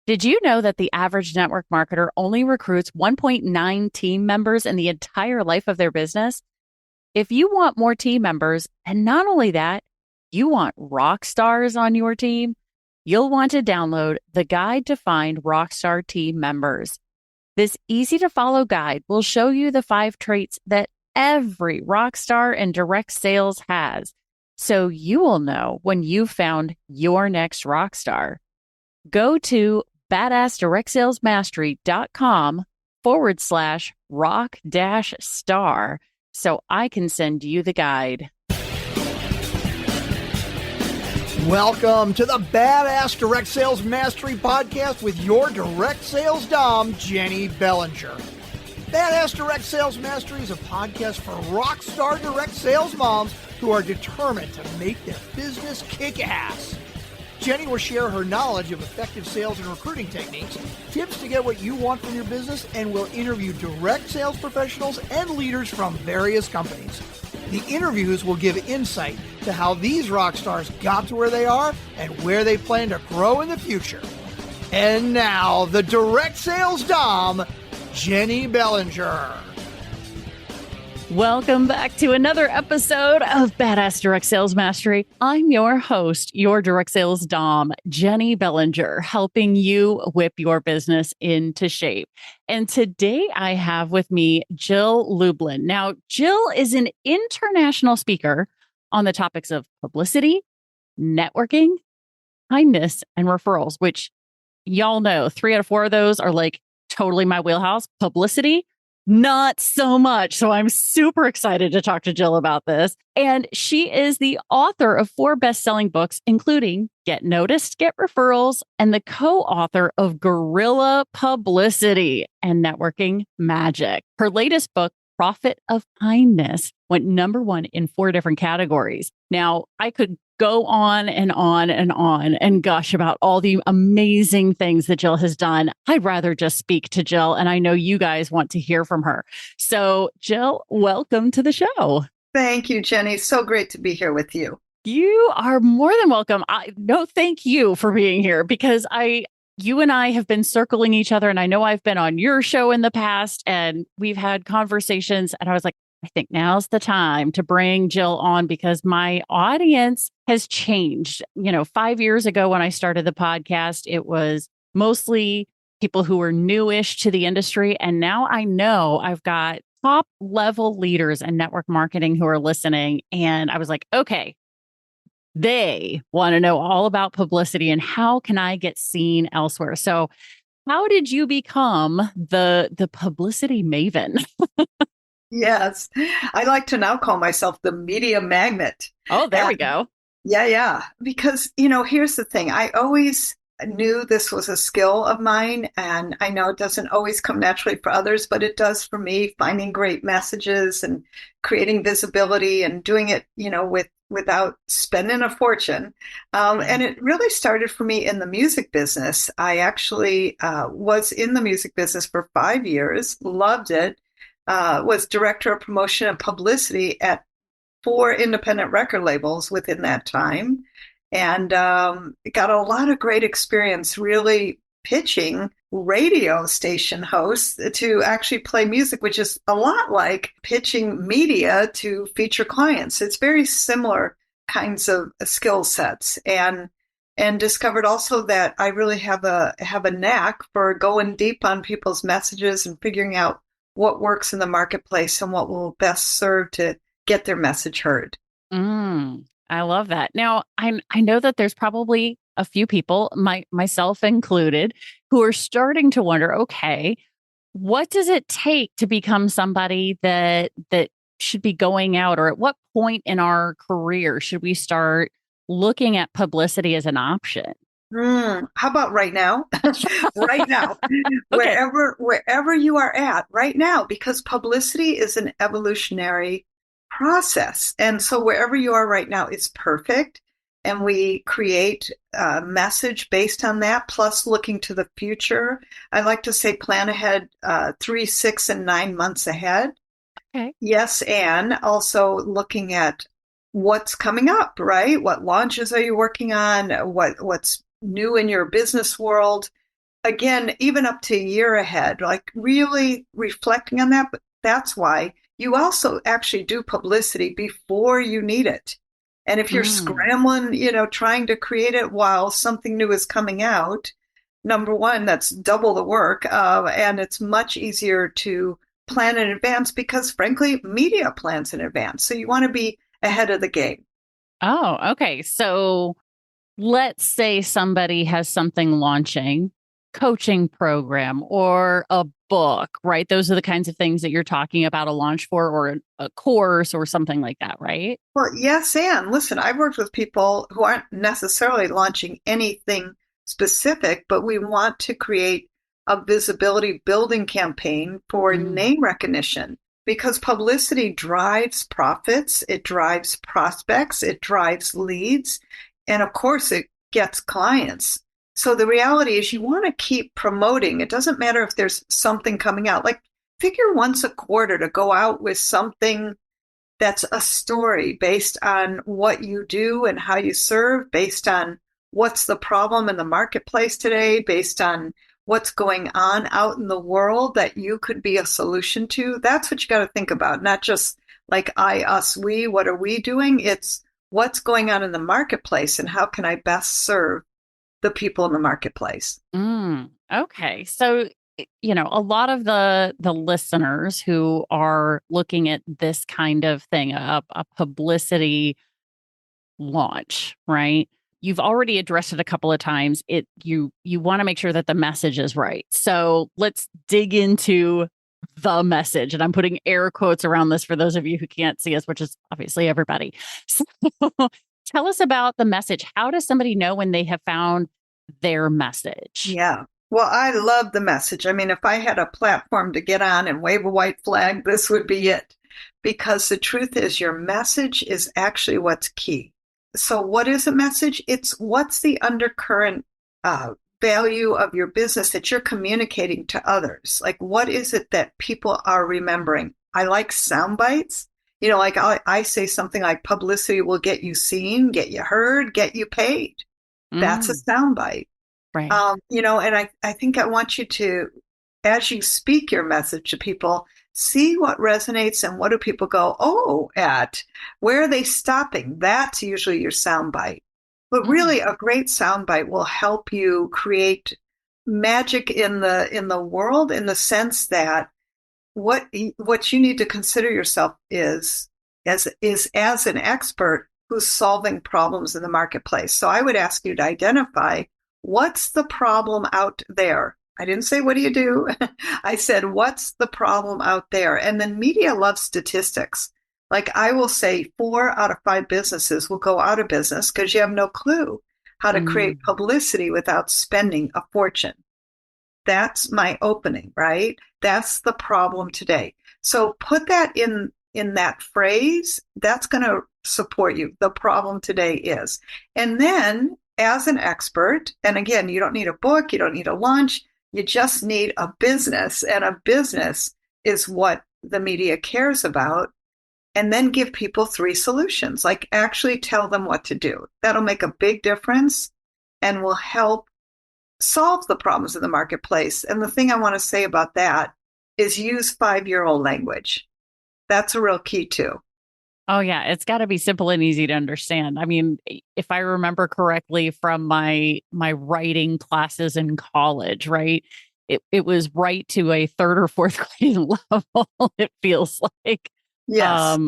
Did you know that the average network marketer only recruits 1.9 team members in the entire life of their business? If you want more team members, and not only that, you want rock stars on your team, you'll want to download the Guide to Find Rockstar Team Members. This easy to follow guide will show you the 5 traits that every rock star in direct sales has, so you will know when you've found your next rock star. Go to badassdirectsalesmastery.com/rock-star so I can send you the guide. Welcome to the Badass Direct Sales Mastery Podcast with your direct sales dom, Jenny Bellinger. Badass Direct Sales Mastery is a podcast for rock star direct sales moms who are determined to make their business kick ass. Jenny will share her knowledge of effective sales and recruiting techniques, tips to get what you want from your business, and will interview direct sales professionals and leaders from various companies. The interviews will give insight to how these rock stars got to where they are and where they plan to grow in the future. And now, the direct sales dom, Jenny Bellinger. Welcome back to another episode of Badass Direct Sales Mastery. I'm your host, your direct sales dom, Jenny Bellinger, helping you whip your business into shape. And today I have with me Jill Lublin. Now, Jill is an international speaker on the topics of publicity, networking, kindness, and referrals, which y'all know 3 out of 4 of those are like totally my wheelhouse. Publicity, not so much. So I'm super excited to talk to Jill about this. And she is the author of 4 best-selling books, including Get Noticed, Get Referrals, and the co-author of Guerrilla Publicity and Networking Magic. Her latest book, Profit of Kindness, went #1 in 4 different categories. Now, I could go on and on and on and gush about all the amazing things that Jill has done. I'd rather just speak to Jill, and I know you guys want to hear from her. So, Jill, welcome to the show. Thank you, Jenny. So great to be here with you. You are more than welcome. Thank you for being here because you and I have been circling each other, and I know I've been on your show in the past, and we've had conversations, and I was like, I think now's the time to bring Jill on because my audience has changed. 5 years ago when I started the podcast, it was mostly people who were newish to the industry. And now I know I've got top level leaders in network marketing who are listening. And I was like, okay, they want to know all about publicity and how can I get seen elsewhere? So how did you become the publicity maven? Yes. I like to now call myself the media magnet. Oh, there we go. Yeah. Because, here's the thing. I always knew this was a skill of mine. And I know it doesn't always come naturally for others, but it does for me, finding great messages and creating visibility and doing it, without spending a fortune. And it really started for me in the music business. I actually was in the music business for 5 years, loved it. Was director of promotion and publicity at 4 independent record labels within that time, and got a lot of great experience really pitching radio station hosts to actually play music, which is a lot like pitching media to feature clients. It's very similar kinds of skill sets, and discovered also that I really have a knack for going deep on people's messages and figuring out what works in the marketplace and what will best serve to get their message heard. I love that. Now, I know that there's probably a few people, myself included, who are starting to wonder, okay, what does it take to become somebody that should be going out, or at what point in our career should we start looking at publicity as an option? How about right now? Right now, Okay. wherever you are at right now, because publicity is an evolutionary process. And so wherever you are right now is perfect. And we create a message based on that, plus looking to the future. I like to say plan ahead 3, 6, and 9 months ahead. Okay. Yes, and also looking at what's coming up, right? What launches are you working on? What's new in your business world? again, even up to a year ahead, like really reflecting on that. But that's why you also actually do publicity before you need it. And if you're scrambling, trying to create it while something new is coming out, number one, that's double the work. And it's much easier to plan in advance because, frankly, media plans in advance. So you want to be ahead of the game. Oh, okay. So let's say somebody has something launching, coaching program or a book, right? Those are the kinds of things that you're talking about a launch for, or a course or something like that, right? Well, yes, and listen, I've worked with people who aren't necessarily launching anything specific, but we want to create a visibility building campaign for name recognition because publicity drives profits, it drives prospects, it drives leads, and of course it gets clients. So the reality is you want to keep promoting. It doesn't matter if there's something coming out. Like figure once a quarter to go out with something that's a story based on what you do and how you serve, based on what's the problem in the marketplace today, based on what's going on out in the world that you could be a solution to. That's what you got to think about, not just like I, us, we, what are we doing? It's what's going on in the marketplace and how can I best serve the people in the marketplace. Okay. So, a lot of the listeners who are looking at this kind of thing, a publicity launch, right? You've already addressed it a couple of times. You want to make sure that the message is right. So let's dig into the message. And I'm putting air quotes around this for those of you who can't see us, which is obviously everybody. So tell us about the message. How does somebody know when they have found their message? Yeah. Well, I love the message. I mean, if I had a platform to get on and wave a white flag, this would be it. Because the truth is your message is actually what's key. So what is a message? It's what's the undercurrent value of your business that you're communicating to others. Like, what is it that people are remembering? I like sound bites. Like I say something like publicity will get you seen, get you heard, get you paid. That's a sound bite. Right. And I think I want you to, as you speak your message to people, see what resonates and what do people go, oh, at where are they stopping? That's usually your soundbite. But really, a great soundbite will help you create magic in the world in the sense that what you need to consider yourself is as an expert who's solving problems in the marketplace. So I would ask you to identify what's the problem out there. I didn't say, what do you do? I said, what's the problem out there? And then media loves statistics. Like I will say 4 out of 5 businesses will go out of business because you have no clue how to create publicity without spending a fortune. That's my opening, right? That's the problem today. So put that in that phrase. That's going to support you. The problem today is. And then as an expert, and again, you don't need a book, you don't need a lunch, you just need a business, and a business is what the media cares about. And then give people 3 solutions, like actually tell them what to do. That'll make a big difference and will help solve the problems in the marketplace. And the thing I want to say about that is use 5-year-old language. That's a real key too. Oh, yeah. It's got to be simple and easy to understand. I mean, if I remember correctly from my writing classes in college, right? It was right to a 3rd or 4th grade level, it feels like. Yes.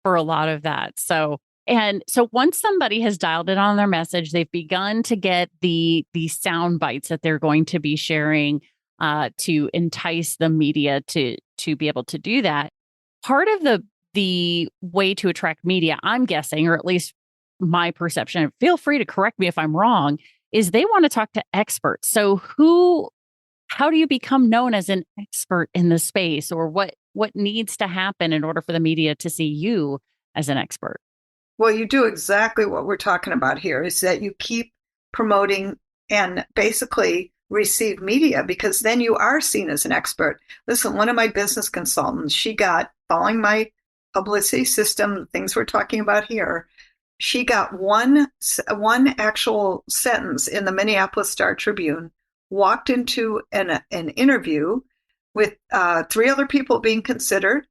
For a lot of that. So once somebody has dialed in on their message, they've begun to get the sound bites that they're going to be sharing to entice the media to be able to do that. Part of the way to attract media, I'm guessing, or at least my perception, feel free to correct me if I'm wrong, is they want to talk to experts. So how do you become known as an expert in the space, or what needs to happen in order for the media to see you as an expert? Well, you do exactly what we're talking about here, is that you keep promoting and basically receive media, because then you are seen as an expert. Listen, one of my business consultants, she got, following my publicity system, things we're talking about here, she got one actual sentence in the Minneapolis Star Tribune walked into an interview with 3 other people being considered.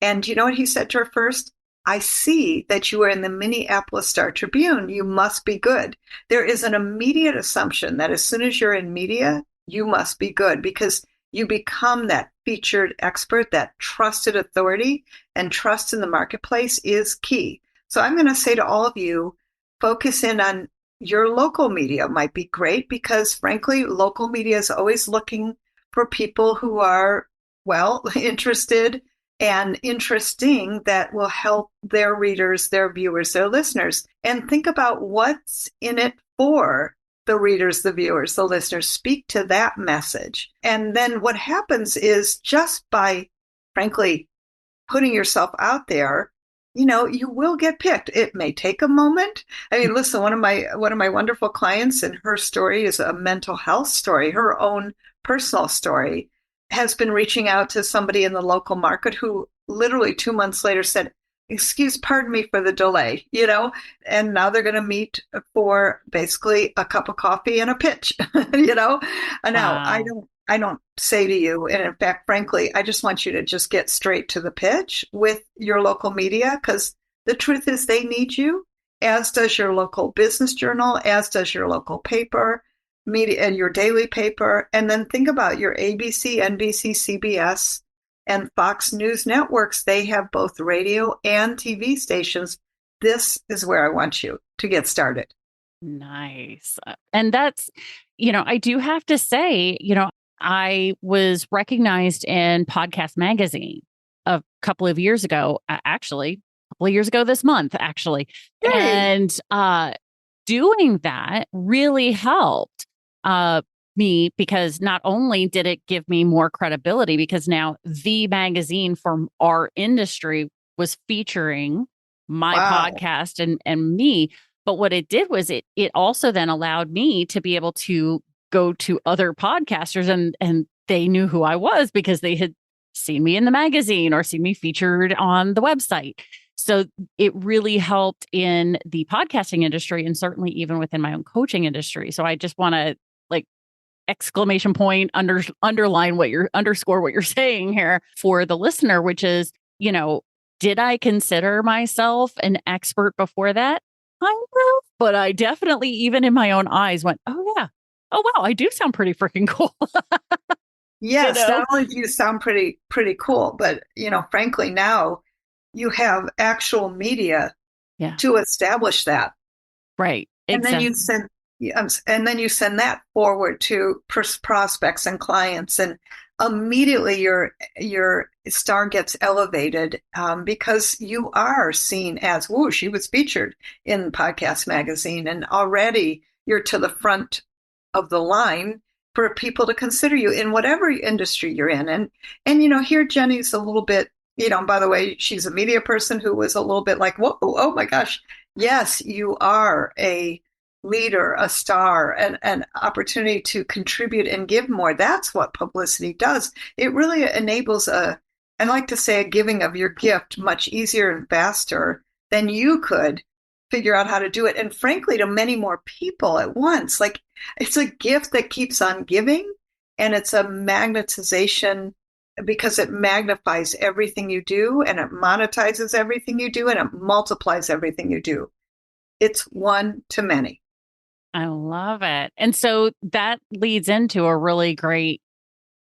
And you know what he said to her first? I see that you are in the Minneapolis Star Tribune. You must be good. There is an immediate assumption that as soon as you're in media, you must be good because you become that featured expert, that trusted authority, and trust in the marketplace is key. So I'm going to say to all of you, focus in on your local media might be great because frankly, local media is always looking for people who are, well, interested and interesting that will help their readers, their viewers, their listeners. And think about what's in it for the readers, the viewers, the listeners. Speak to that message. And then what happens is just by, frankly, putting yourself out there, you know, you will get picked. It may take a moment. I mean, listen, one of my wonderful clients, and her story is a mental health story, her own personal story, has been reaching out to somebody in the local market who literally 2 months later said, pardon me for the delay, you know, and now they're going to meet for basically a cup of coffee and a pitch, you know. And now I don't say to you, and in fact, frankly, I just want you to just get straight to the pitch with your local media, because the truth is they need you, as does your local business journal, as does your local paper, media, and your daily paper. And then think about your ABC, NBC, CBS, and Fox News networks. They have both radio and TV stations. This is where I want you to get started. Nice. And that's, you know, I do have to say, you know, I was recognized in Podcast Magazine a couple of years ago, actually, a couple of years ago this month, actually. Yay. And doing that really helped me, because not only did it give me more credibility, because now the magazine from our industry was featuring my podcast and me, but what it did was it also then allowed me to be able to go to other podcasters and they knew who I was because they had seen me in the magazine or seen me featured on the website. So it really helped in the podcasting industry and certainly even within my own coaching industry. So I just want to exclamation point underscore what you're saying here for the listener, which is, you know, did I consider myself an expert before that? Kind of, but I definitely, even in my own eyes, went, oh yeah, oh wow, I do sound pretty freaking cool. Yes, you know? Not only do you sound pretty cool, but you know, frankly, now you have actual media to establish that. Right. Exactly. And then you send that forward to prospects and clients, and immediately your star gets elevated because you are seen as, whoa, she was featured in Podcast Magazine, and already you're to the front of the line for people to consider you in whatever industry you're in. And you know, here Jenny's a little bit, you know, by the way, she's a media person who was a little bit like, whoa, oh my gosh, yes, you are a leader, a star, an opportunity to contribute and give more. That's what publicity does. It really enables I like to say, a giving of your gift much easier and faster than you could figure out how to do it. And frankly, to many more people at once. Like, it's a gift that keeps on giving, and it's a magnetization because it magnifies everything you do, and it monetizes everything you do, and it multiplies everything you do. It's one to many. I love it. And so that leads into a really great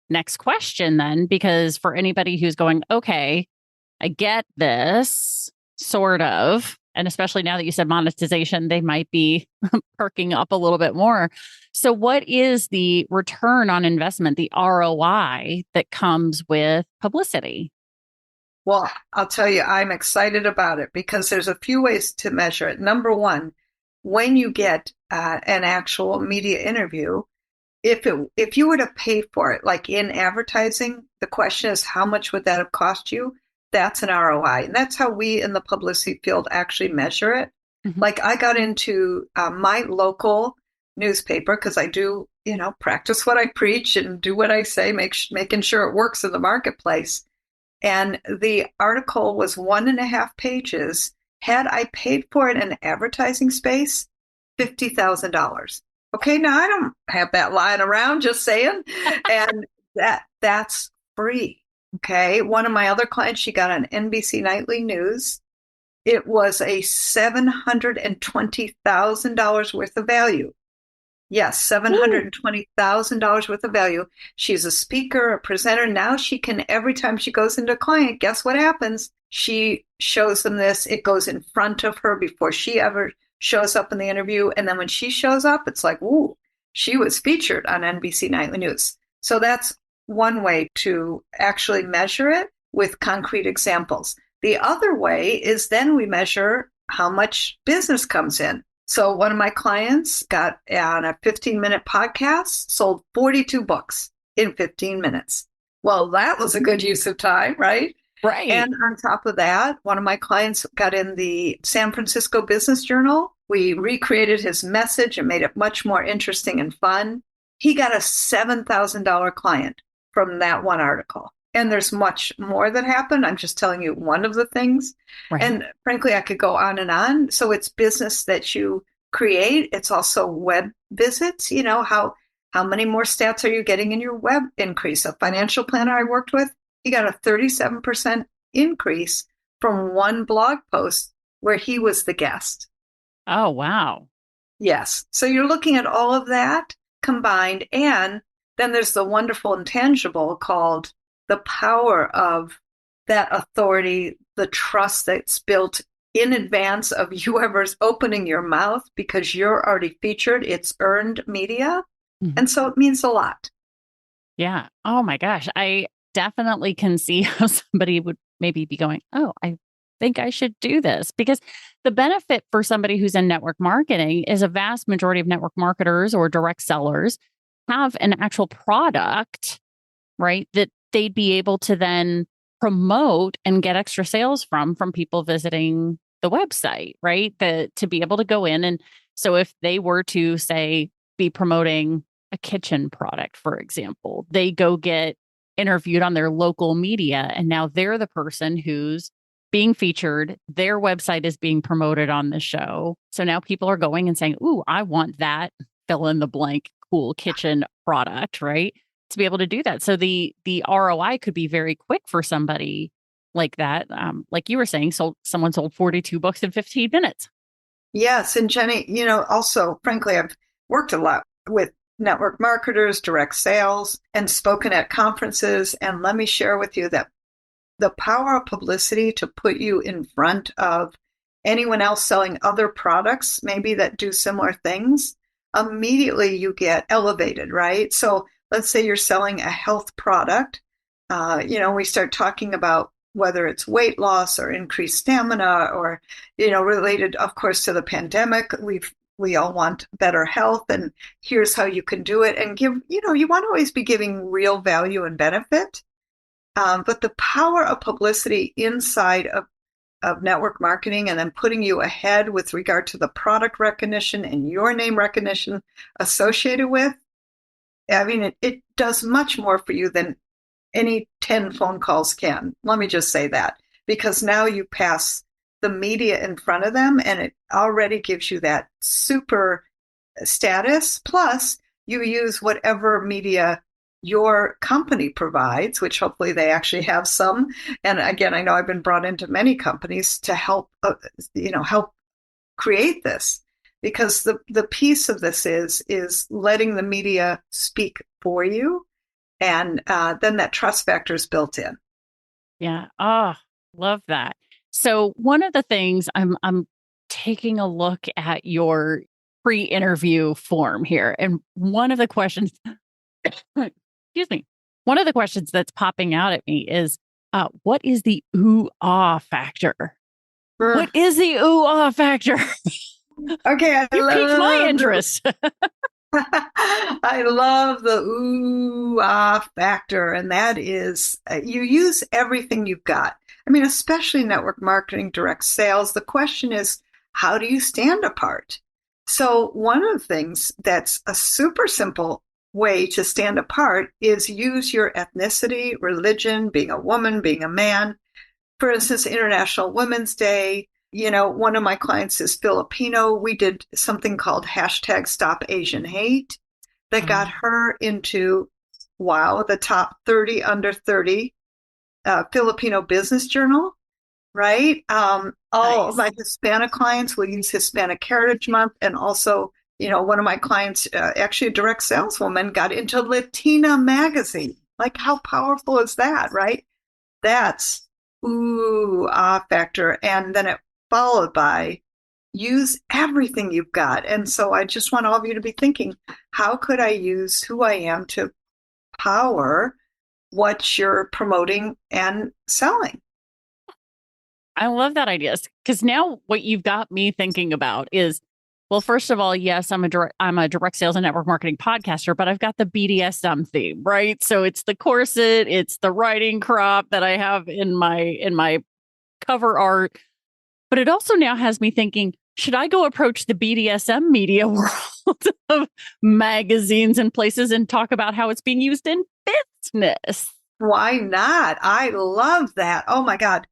next question then, because for anybody who's going, okay, I get this sort of, and especially now that you said monetization, they might be perking up a little bit more. So what is the return on investment, the ROI that comes with publicity? Well, I'll tell you, I'm excited about it because there's a few ways to measure it. Number one, when you get an actual media interview, if you were to pay for it, like in advertising, the question is, how much would that have cost you? That's an ROI. And that's how we in the publicity field actually measure it. Mm-hmm. Like, I got into my local newspaper because I do, you know, practice what I preach and do what I say, making sure it works in the marketplace. And the article was 1.5 pages. Had I paid for it in advertising space, $50,000. Okay, now I don't have that lying around, just saying. And that's free. Okay. One of my other clients, she got on NBC Nightly News. It was a $720,000 worth of value. Yes, $720,000 worth of value. She's a speaker, a presenter. Now she can, every time she goes into a client, guess what happens? She shows them this. It goes in front of her before she ever shows up in the interview. And then when she shows up, it's like, ooh, she was featured on NBC Nightly News. So that's one way to actually measure it with concrete examples. The other way is then we measure how much business comes in. So one of my clients got on a 15-minute podcast, sold 42 books in 15 minutes. Well, that was a good use of time, right? Right. And on top of that, one of my clients got in the San Francisco Business Journal. We recreated his message and made it much more interesting and fun. He got a $7,000 client from that one article. And there's much more that happened. I'm just telling you one of the things. Right. And frankly, I could go on and on. So it's business that you create. It's also web visits. You know, how many more stats are you getting in your web increase? A financial planner I worked with, he got a 37% increase from one blog post where he was the guest. Oh, wow. Yes. So you're looking at all of that combined. And then there's the wonderful intangible called the power of that authority, the trust that's built in advance of you ever's opening your mouth because you're already featured. It's earned media. Mm-hmm. And so it means a lot. Yeah. Oh my gosh. I definitely can see how somebody would maybe be going, oh, I think I should do this, because the benefit for somebody who's in network marketing is a vast majority of network marketers or direct sellers have an actual product, right, that they'd be able to then promote and get extra sales from people visiting the website, right? To be able to go in. And so if they were to, say, be promoting a kitchen product, for example, they go get interviewed on their local media, and now they're the person who's being featured. Their website is being promoted on the show. So now people are going and saying, ooh, I want that fill in the blank cool kitchen product, right? To be able to do that. So the ROI could be very quick for somebody like that. Like you were saying, someone sold 42 books in 15 minutes. Yes. And Jenny, you know, also, frankly, I've worked a lot with network marketers, direct sales, and spoken at conferences. And let me share with you that the power of publicity to put you in front of anyone else selling other products, maybe that do similar things, immediately you get elevated, right? So let's say you're selling a health product. We start talking about whether it's weight loss or increased stamina or, related, of course, to the pandemic. We all want better health, and here's how you can do it. And give, you want to always be giving real value and benefit. But the power of publicity inside of network marketing and then putting you ahead with regard to the product recognition and your name recognition associated with, I mean, it does much more for you than any 10 phone calls can. Let me just say that, because now you pass the media in front of them and it already gives you that super status. Plus, you use whatever media your company provides, which hopefully they actually have some. And again, I know I've been brought into many companies to help create this. Because the piece of this is letting the media speak for you, and then that trust factor is built in. Yeah. Oh, love that. So one of the things I'm taking a look at your pre-interview form here, and one of the questions, excuse me, one of the questions that's popping out at me is, what is the ooh-ah factor? What is the ooh-ah factor? Okay, you piqued my interest. I love the ooh-ah factor, and that is you use everything you've got. I mean, especially network marketing, direct sales. The question is, how do you stand apart? So one of the things that's a super simple way to stand apart is use your ethnicity, religion, being a woman, being a man. For instance, International Women's Day. One of my clients is Filipino. We did something called hashtag Stop Asian Hate that got her into, the top 30 under 30 Filipino Business Journal, right? All of my Hispanic clients will use Hispanic Heritage Month. And also, one of my clients, actually a direct saleswoman, got into Latina magazine. Like, how powerful is that, right? That's factor. And then it followed by use everything you've got. And so I just want all of you to be thinking, how could I use who I am to power what you're promoting and selling? I love that idea, because now what you've got me thinking about is, well, first of all, yes, I'm a direct sales and network marketing podcaster, but I've got the BDSM theme, right? So it's the corset, it's the riding crop that I have in my cover art. But it also now has me thinking, should I go approach the BDSM media world of magazines and places and talk about how it's being used in business? Why not? I love that. Oh my God.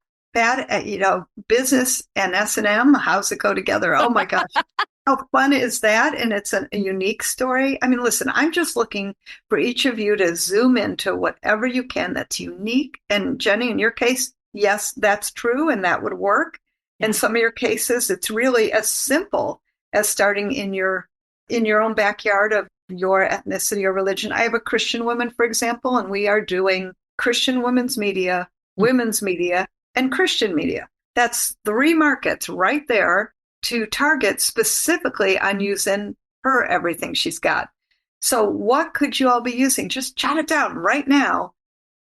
Business and S&M, how's it go together? Oh my gosh. How fun is that? And it's a unique story. I mean, listen, I'm just looking for each of you to zoom into whatever you can that's unique. And Jenny, in your case, yes, that's true. And that would work. In some of your cases, it's really as simple as starting in your own backyard of your ethnicity or religion. I have a Christian woman, for example, and we are doing Christian women's media, women's media, and Christian media. That's 3 markets right there to target specifically on using her everything she's got. So what could you all be using? Just jot it down right now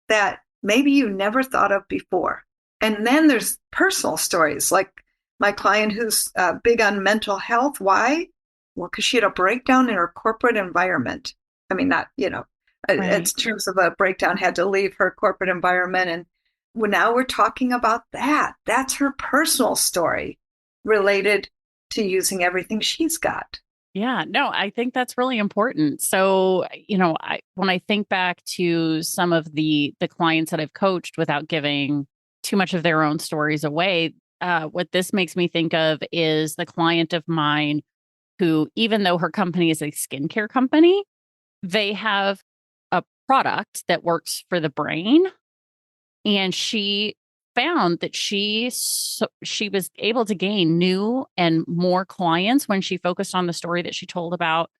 that maybe you never thought of before. And then there's personal stories, like my client who's big on mental health. Why? Well, because she had a breakdown in her corporate environment. I mean, not, in terms of a breakdown, had to leave her corporate environment. And now we're talking about that. That's her personal story related to using everything she's got. Yeah, no, I think that's really important. So, when I think back to some of the clients that I've coached without giving too much of their own stories away, what this makes me think of is the client of mine who, even though her company is a skincare company, they have a product that works for the brain. And she found that she was able to gain new and more clients when she focused on the story that she told about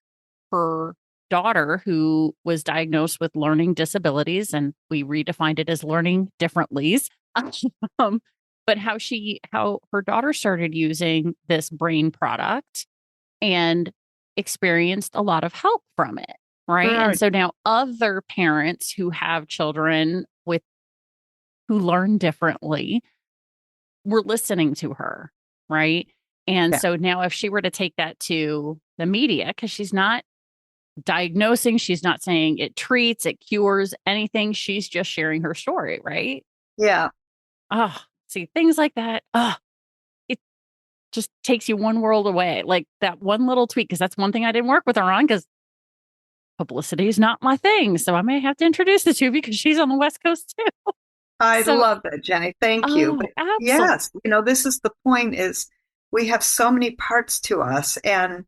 her daughter who was diagnosed with learning disabilities, and we redefined it as learning differentlies. But how her daughter started using this brain product and experienced a lot of help from it, right? And so now other parents who have children who learn differently, we're listening to her, right? And so now if she were to take that to the media, because she's not diagnosing, she's not saying it treats, it cures anything, she's just sharing her story, right? Yeah. See, things like that, it just takes you one world away. Like that one little tweak, because that's one thing I didn't work with her on, because publicity is not my thing. So I may have to introduce the two because she's on the West Coast too. I love that, Jenny. Thank you. But yes, this is the point, is we have so many parts to us, and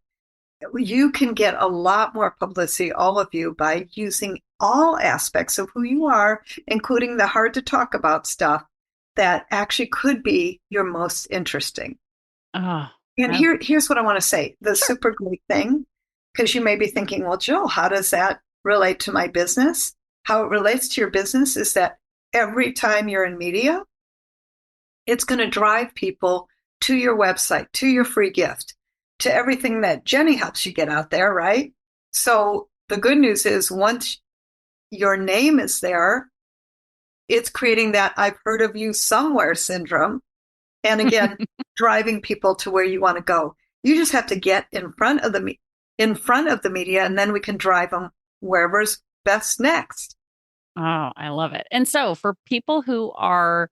you can get a lot more publicity, all of you, by using all aspects of who you are, including the hard to talk about stuff that actually could be your most interesting. And here's what I want to say. The super great thing, because you may be thinking, well, Jill, how does that relate to my business? How it relates to your business is that every time you're in media, it's going to drive people to your website, to your free gift, to everything that Jenny helps you get out there, right? So the good news is, once your name is there, it's creating that I've heard of you somewhere syndrome. And again, driving people to where you want to go. You just have to get in front of the media, and then we can drive them wherever's best next. Oh, I love it. And so for people who are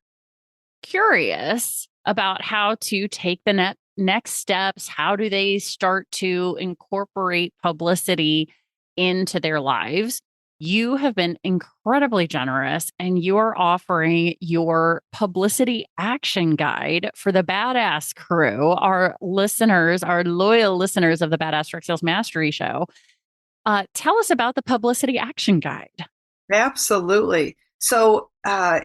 curious about how to take the next steps, how do they start to incorporate publicity into their lives? you have been incredibly generous and you are offering your publicity action guide for the badass crew, our listeners, our loyal listeners of the Badass Direct Sales Mastery Show. Tell us about the publicity action guide. Absolutely. So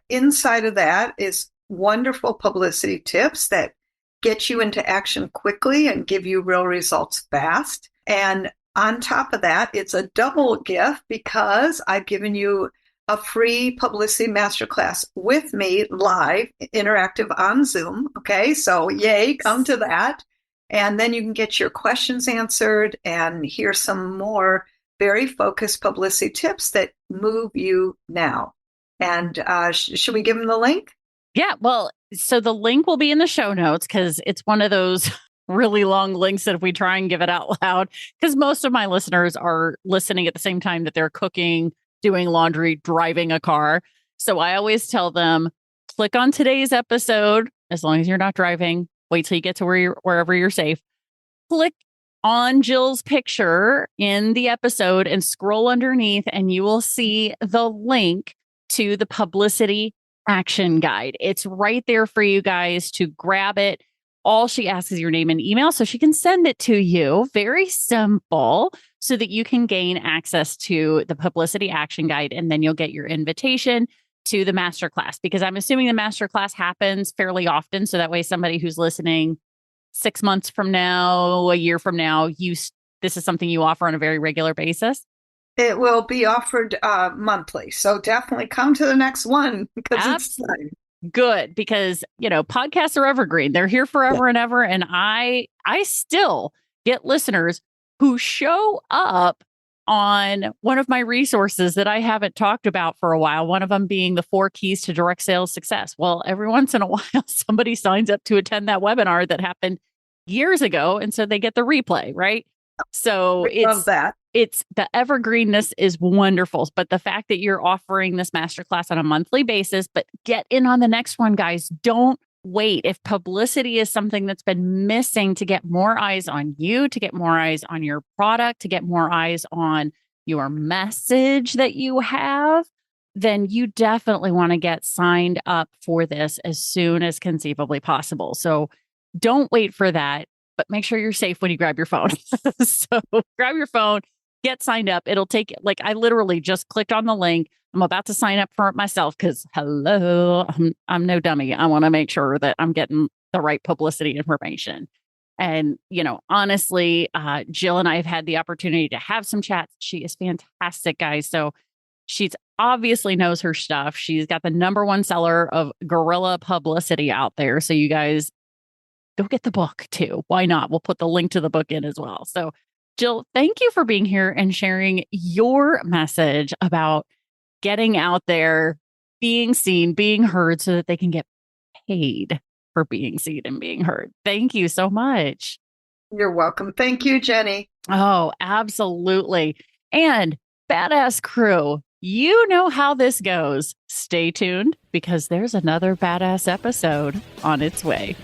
inside of that is wonderful publicity tips that get you into action quickly and give you real results fast. And on top of that, it's a double gift because I've given you a free publicity masterclass with me live, interactive on Zoom. Okay, so yay, come to that. And then you can get your questions answered and hear some more very focused publicity tips that move you now. And should we give them the link? Yeah, well, so the link will be in the show notes because it's one of those really long links that if we try and give it out loud, because most of my listeners are listening at the same time that they're cooking, doing laundry, driving a car. So I always tell them, click on today's episode, as long as you're not driving, wait till you get to wherever you're safe. Click on Jill's picture in the episode and scroll underneath and you will see the link to the publicity action guide. It's right there for you guys to grab it. All she asks is your name and email so she can send it to you. Very simple so that you can gain access to the publicity action guide and then you'll get your invitation to the masterclass because I'm assuming the masterclass happens fairly often. So that way somebody who's listening 6 months from now, a year from now, this is something you offer on a very regular basis. It will be offered monthly. So definitely come to the next one because it's fun. Good, because, podcasts are evergreen. They're here forever and ever. And I still get listeners who show up on one of my resources that I haven't talked about for a while. One of them being the 4 keys to direct sales success. Well, every once in a while, somebody signs up to attend that webinar that happened years ago. And so they get the replay, right? So love that. It's the evergreenness is wonderful, but the fact that you're offering this masterclass on a monthly basis, but get in on the next one, guys. Don't wait. If publicity is something that's been missing to get more eyes on you, to get more eyes on your product, to get more eyes on your message that you have, then you definitely want to get signed up for this as soon as conceivably possible. So don't wait for that, but make sure you're safe when you grab your phone. So grab your phone, get signed up. It'll take, I literally just clicked on the link. I'm about to sign up for it myself because hello, I'm no dummy. I want to make sure that I'm getting the right publicity information. And, honestly, Jill and I have had the opportunity to have some chats. She is fantastic, guys. So she's obviously knows her stuff. She's got the #1 seller of Guerrilla Publicity out there. So you guys go get the book too. Why not? We'll put the link to the book in as well. So Jill, thank you for being here and sharing your message about getting out there, being seen, being heard so that they can get paid for being seen and being heard. Thank you so much. You're welcome. Thank you, Jenny. Oh, absolutely. And badass crew, you know how this goes. Stay tuned because there's another badass episode on its way.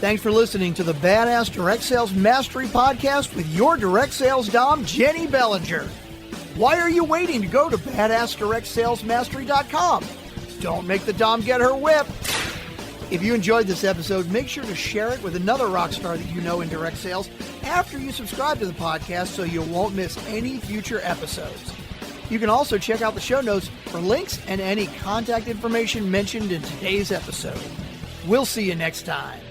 Thanks for listening to the Badass Direct Sales Mastery Podcast with your direct sales dom, Jenny Bellinger. Why are you waiting to go to badassdirectsalesmastery.com? Don't make the dom get her whip. If you enjoyed this episode, make sure to share it with another rock star that you know in direct sales after you subscribe to the podcast so you won't miss any future episodes. You can also check out the show notes for links and any contact information mentioned in today's episode. We'll see you next time.